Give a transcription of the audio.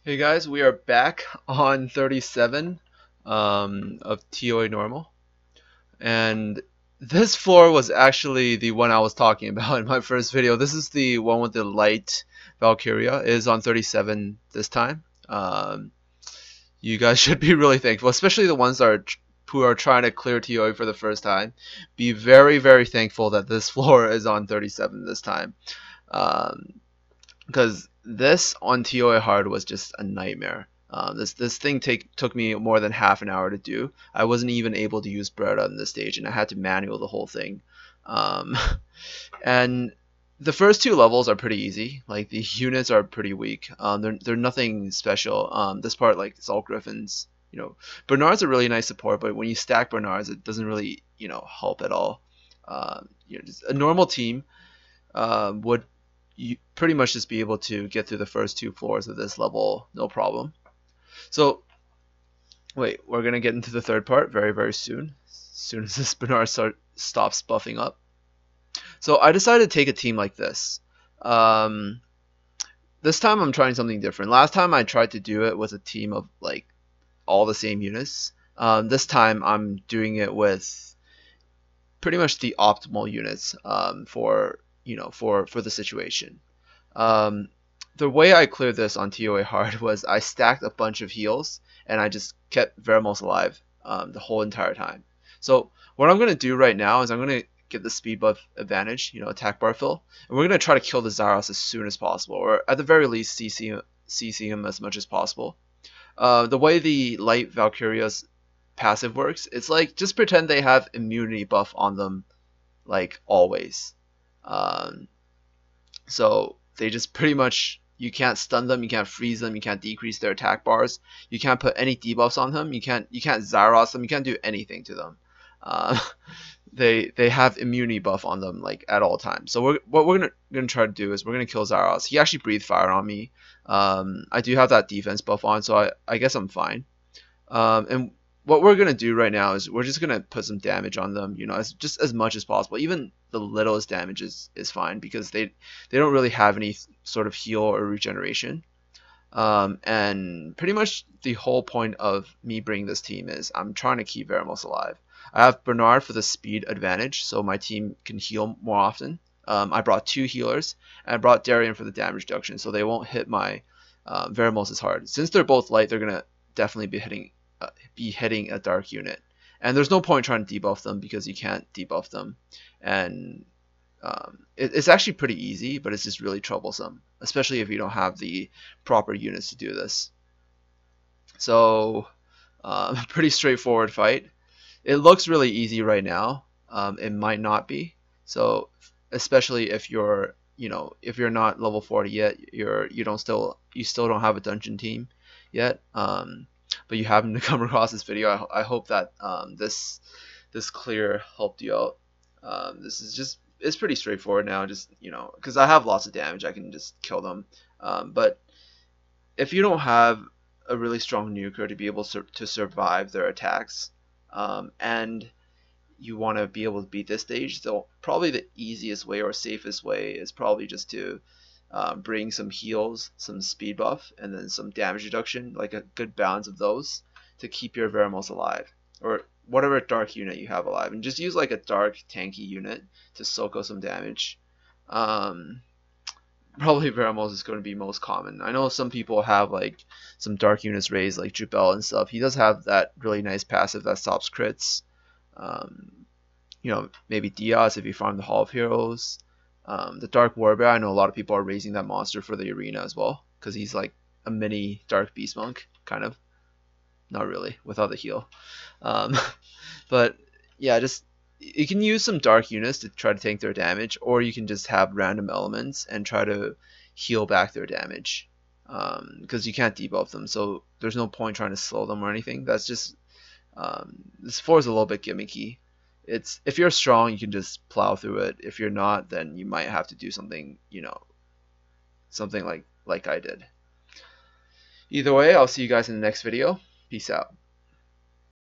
Hey guys, we are back on 37 of ToA normal, and this floor was actually the one I was talking about in my first video. This is the one with the light Valkyria. It is on 37 this time. You guys should be really thankful, especially the ones that who are trying to clear ToA for the first time. Be very, very thankful that this floor is on 37 this time. Because this on ToA hard was just a nightmare. This thing took me more than half an hour to do. I wasn't even able to use Beretta on this stage, and I had to manual the whole thing. And the first two levels are pretty easy. Like, the units are pretty weak. They're nothing special. This part, like Assault Griffins, Bernard's a really nice support, but when you stack Bernard's, it doesn't really help at all. Just a normal team would you pretty much just be able to get through the first two floors of this level, no problem. So, wait, we're going to get into the third part very, very soon. As soon as this Bernard stops buffing up. So I decided to take a team like this. This time I'm trying something different. Last time I tried to do it with a team of like all the same units. This time I'm doing it with pretty much the optimal units for the situation. The way I cleared this on ToA hard was I stacked a bunch of heals and I just kept Zaiross alive the whole entire time. So what I'm going to do right now is I'm going to get the speed buff advantage, attack bar fill, and we're going to try to kill the Zaiross as soon as possible, or at the very least CC him as much as possible. The way the light Valkyria's passive works, it's like just pretend they have immunity buff on them, like always. So they just pretty much, you can't stun them, you can't freeze them, you can't decrease their attack bars, you can't put any debuffs on them, you can't Zaiross them, you can't do anything to them. They have immunity buff on them like at all times. So what we're gonna try to do is we're gonna kill Zaiross. He actually breathed fire on me. I do have that defense buff on, so I guess I'm fine. And what we're gonna do right now is we're just gonna put some damage on them, just as much as possible. Even the littlest damage is fine because they don't really have any sort of heal or regeneration. And pretty much the whole point of me bringing this team is I'm trying to keep Zaiross alive. I have Bernard for the speed advantage, so my team can heal more often. I brought 2 healers, and I brought Darien for the damage reduction, so they won't hit my Zaiross as hard. Since they're both light, they're gonna definitely be hitting a dark unit, and there's no point trying to debuff them because you can't debuff them, and it's actually pretty easy, but it's just really troublesome, especially if you don't have the proper units to do this. So pretty straightforward fight. It looks really easy right now. It might not be. So especially if you're if you're not level 40 yet, you still don't have a dungeon team yet. But you happen to come across this video. I hope that this clear helped you out. It's pretty straightforward now. Just because I have lots of damage, I can just kill them. But if you don't have a really strong nuker to be able to survive their attacks, and you want to be able to beat this stage, so probably the easiest way or safest way is probably just to bring some heals, some speed buff, and then some damage reduction, like a good balance of those to keep your Zaiross alive, or whatever dark unit you have alive, and just use like a dark tanky unit to soak up some damage. Probably Zaiross is going to be most common. I know some people have like some dark units raised, like Jubel and stuff. He does have that really nice passive that stops crits. Maybe Diaz if you farm the Hall of Heroes. The Dark Warbear, I know a lot of people are raising that monster for the arena as well, because he's like a mini Dark Beast Monk, kind of. Not really, without the heal. But yeah, just you can use some dark units to try to tank their damage, or you can just have random elements and try to heal back their damage, because you can't debuff them, so there's no point trying to slow them or anything. That's just this floor is a little bit gimmicky. If you're strong, you can just plow through it. If you're not, then you might have to do something, something like I did. Either way, I'll see you guys in the next video. Peace out.